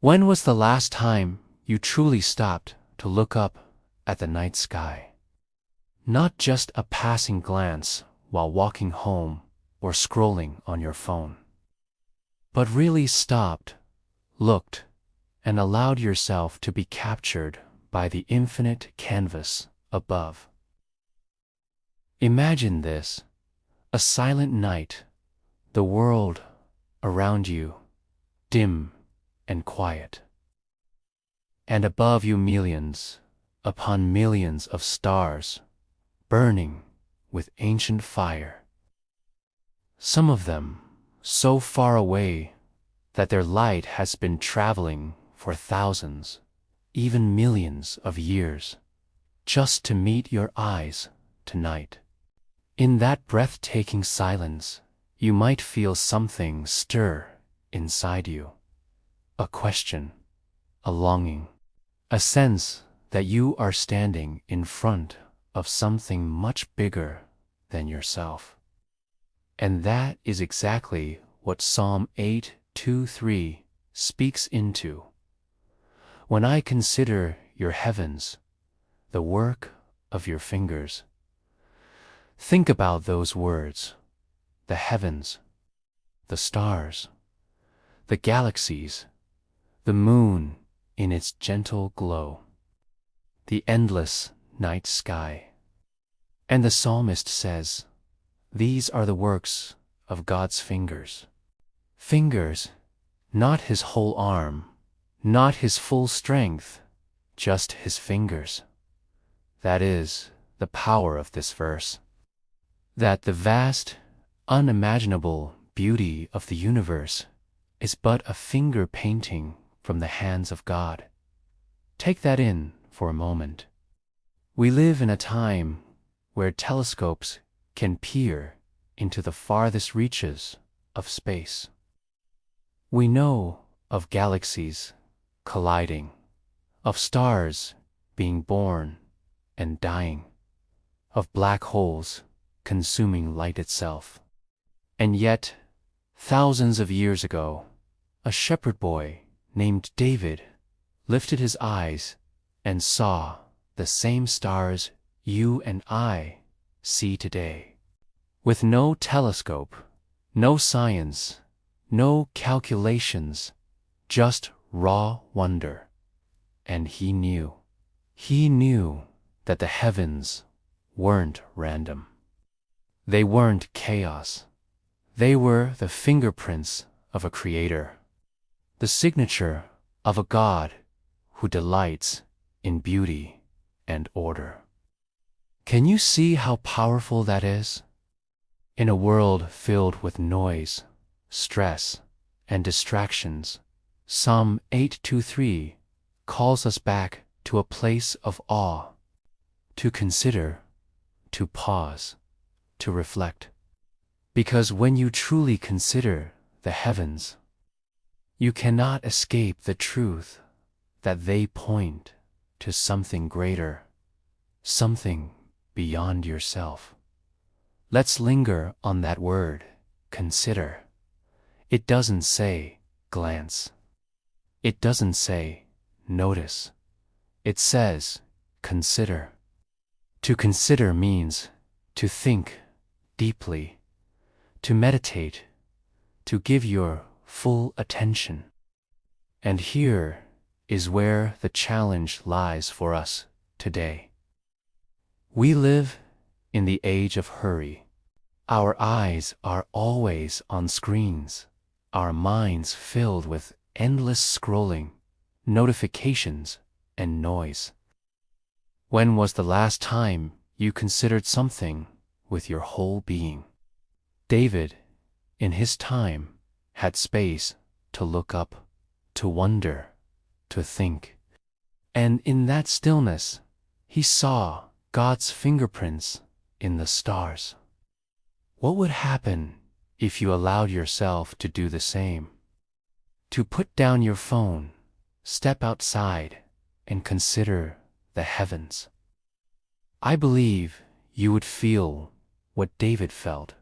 When was the last time you truly stopped to look up at the night sky? Not just a passing glance while walking home or scrolling on your phone, but really stopped, looked, and allowed yourself to be captured by the infinite canvas above. Imagine this, a silent night, the world around you dim and quiet, and above you millions upon millions of stars burning with ancient fire. Some of them so far away that their light has been traveling for thousands, even millions of years, just to meet your eyes tonight. In that breathtaking silence, you might feel something stir inside you. A question, a longing, a sense that you are standing in front of something much bigger than yourself. And that is exactly what Psalm 8:2-3 speaks into. When I consider your heavens, the work of your fingers. Think about those words, the heavens, the stars, the galaxies, the moon in its gentle glow, the endless night sky. And the psalmist says, these are the works of God's fingers. Fingers, not his whole arm, not his full strength, just his fingers. That is the power of this verse. That the vast, unimaginable beauty of the universe is but a finger painting from the hands of God. Take that in for a moment. We live in a time where telescopes can peer into the farthest reaches of space. We know of galaxies colliding, of stars being born and dying, of black holes consuming light itself. And yet, thousands of years ago, a shepherd boy named David lifted his eyes and saw the same stars you and I see today. With no telescope, no science, no calculations, just raw wonder. And he knew that the heavens weren't random. They weren't chaos. They were the fingerprints of a creator, the signature of a God who delights in beauty and order. Can you see how powerful that is? In a world filled with noise, stress, and distractions, Psalm 8:2-3 calls us back to a place of awe, to consider, to pause, to reflect. Because when you truly consider the heavens, you cannot escape the truth that they point to something greater, something beyond yourself. Let's linger on that word, consider. It doesn't say glance. It doesn't say notice. It says consider. To consider means to think deeply, to meditate, to give your full attention. And here is where the challenge lies for us today. We live in the age of hurry. Our eyes are always on screens, our minds filled with endless scrolling, notifications, and noise. When was the last time you considered something with your whole being? David, in his time, had space to look up, to wonder, to think. And in that stillness, he saw God's fingerprints in the stars. What would happen if you allowed yourself to do the same? To put down your phone, step outside, and consider the heavens. I believe you would feel what David felt,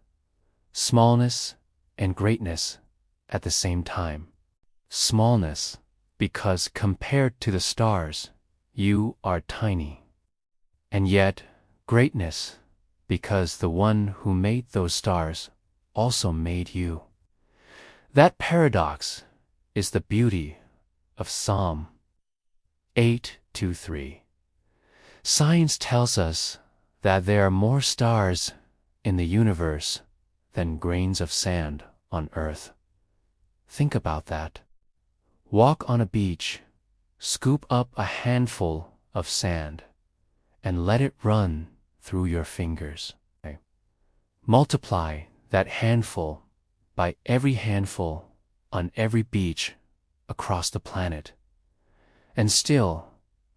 smallness and greatness at the same time. Smallness because compared to the stars, you are tiny. And yet, greatness, because the one who made those stars also made you. That paradox is the beauty of Psalm 8:2-3. Science tells us that there are more stars in the universe than grains of sand on Earth. Think about that. Walk on a beach, scoop up a handful of sand, and let it run through your fingers. Multiply that handful by every handful on every beach across the planet, and still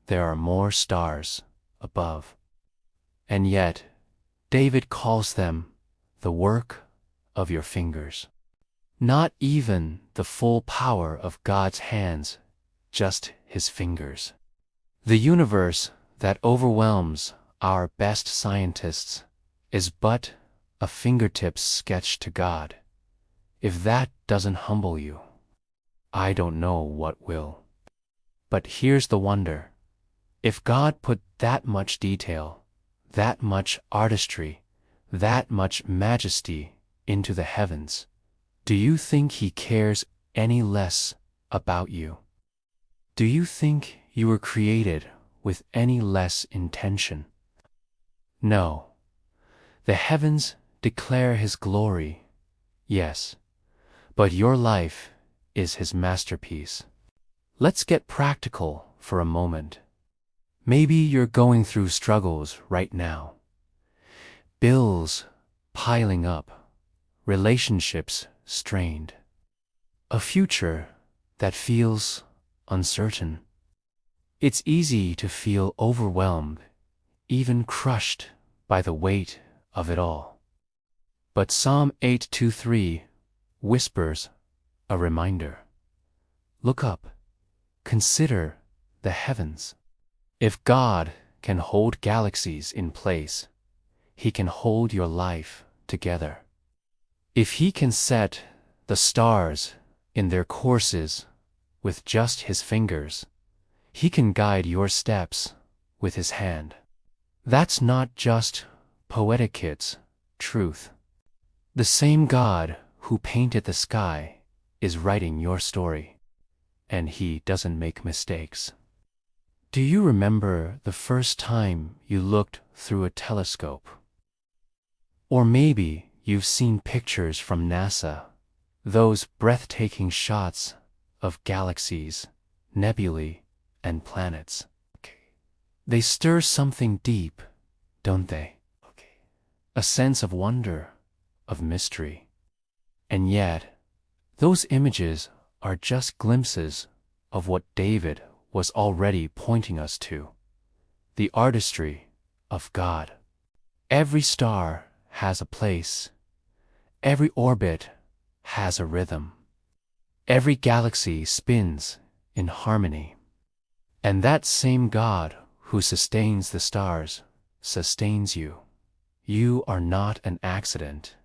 there are more stars above. And yet, David calls them the work of your fingers. Not even the full power of God's hands, just His fingers. The universe that overwhelms our best scientists is but a fingertips sketch to God. If that doesn't humble you, I don't know what will. But here's the wonder. If God put that much detail, that much artistry, that much majesty into the heavens, do you think He cares any less about you? Do you think you were created with any less intention? No. The heavens declare His glory, yes, but your life is His masterpiece. Let's get practical for a moment. Maybe you're going through struggles right now. Bills piling up, relationships strained, a future that feels uncertain. It's easy to feel overwhelmed, even crushed by the weight of it all. But Psalm 8:2-3 whispers a reminder. Look up, consider the heavens. If God can hold galaxies in place, He can hold your life together. If He can set the stars in their courses with just His fingers, He can guide your steps with His hand. That's not just poetic truth. The same God who painted the sky is writing your story, and He doesn't make mistakes. Do you remember the first time you looked through a telescope? Or maybe you've seen pictures from NASA, those breathtaking shots of galaxies, nebulae, and planets. They stir something deep, don't they? A sense of wonder, of mystery. And yet, those images are just glimpses of what David was already pointing us to, the artistry of God. Every star has a place. Every orbit has a rhythm. Every galaxy spins in harmony. And that same God who sustains the stars sustains you. You are not an accident.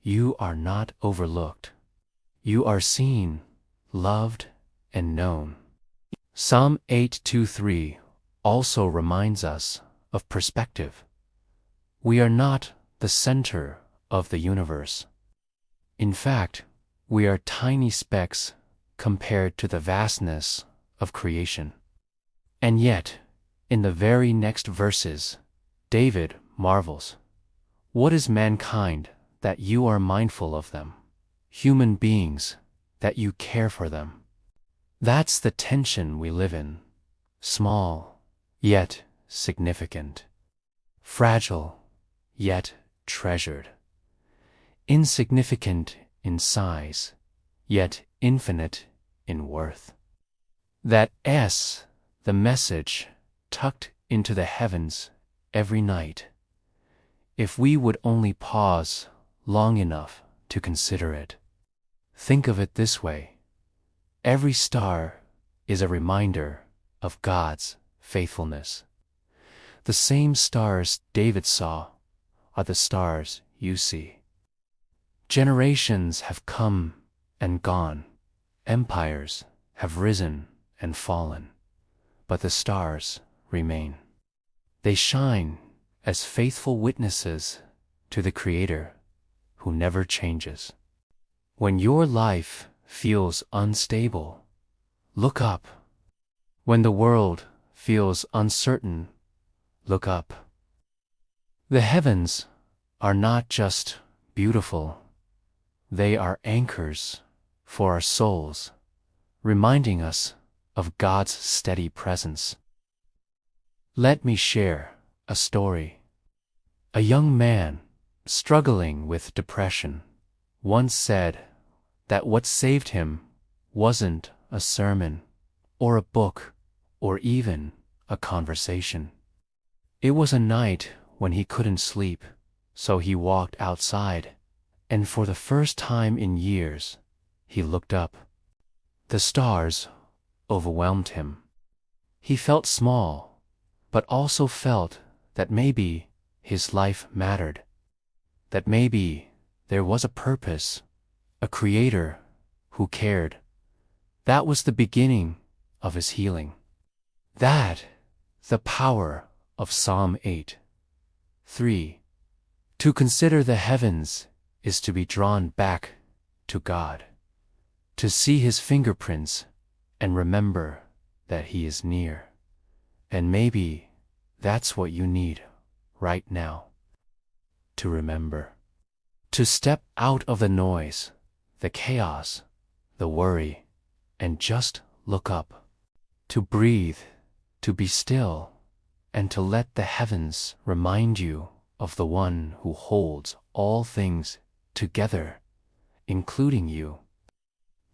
You are not overlooked. You are seen, loved, and known. Psalm 8:2-3 also reminds us of perspective. We are not the center of the universe. In fact, we are tiny specks compared to the vastness of creation. And yet, in the very next verses, David marvels. What is mankind that you are mindful of them? Human beings that you care for them. That's the tension we live in. Small, yet significant. Fragile, yet treasured. Insignificant in size, yet infinite in worth. That S, the message tucked into the heavens every night. If we would only pause long enough to consider it. Think of it this way. Every star is a reminder of God's faithfulness. The same stars David saw are the stars you see. Generations have come and gone. Empires have risen and fallen, but the stars remain. They shine as faithful witnesses to the Creator who never changes. When your life feels unstable, look up. When the world feels uncertain, look up. The heavens are not just beautiful, they are anchors for our souls, reminding us of God's steady presence. Let me share a story. A young man struggling with depression once said that what saved him wasn't a sermon or a book or even a conversation. It was a night when he couldn't sleep, so he walked outside, and for the first time in years, he looked up. The stars overwhelmed him. He felt small, but also felt that maybe his life mattered, that maybe there was a purpose, a Creator who cared. That was the beginning of his healing. That, the power of Psalm 8:3. To consider the heavens is to be drawn back to God, to see His fingerprints and remember that He is near. And maybe that's what you need right now. To remember. To step out of the noise, the chaos, the worry, and just look up. To breathe, to be still, and to let the heavens remind you of the One who holds all things together, including you.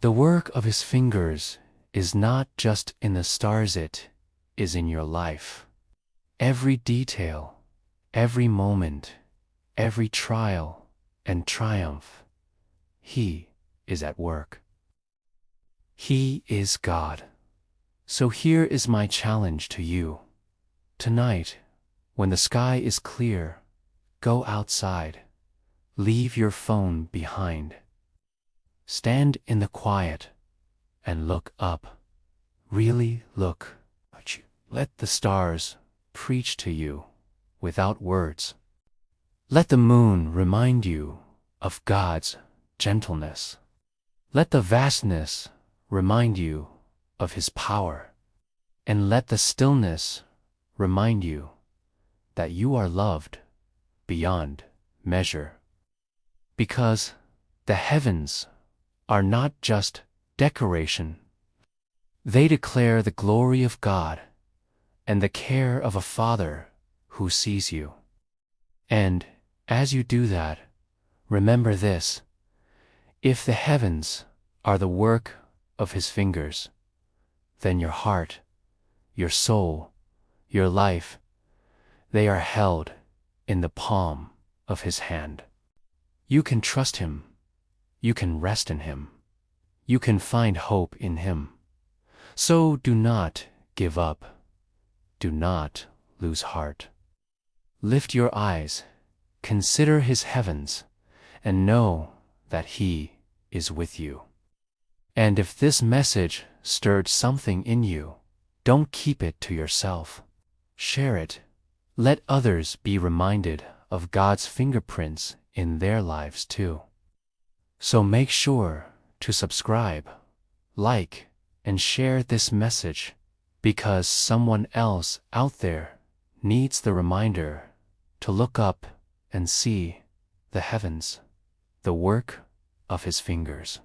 The work of His fingers is not just in the stars, it is in your life. Every detail, every moment, every trial and triumph, He is at work. He is God. So here is my challenge to you. Tonight, when the sky is clear, go outside. Leave your phone behind. Stand in the quiet and look up. Really look. Let the stars preach to you without words. Let the moon remind you of God's gentleness. Let the vastness remind you of His power. And let the stillness remind you that you are loved beyond measure. Because the heavens are not just decoration. They declare the glory of God and the care of a Father who sees you. And as you do that, remember this: if the heavens are the work of His fingers, then your heart, your soul, your life, they are held in the palm of His hand. You can trust Him. You can rest in Him. You can find hope in Him. So do not give up. Do not lose heart. Lift your eyes, consider His heavens, and know that He is with you. And if this message stirred something in you, don't keep it to yourself. Share it. Let others be reminded of God's fingerprints in their lives too. So make sure to subscribe, like, and share this message, because someone else out there needs the reminder to look up and see the heavens, the work of His fingers.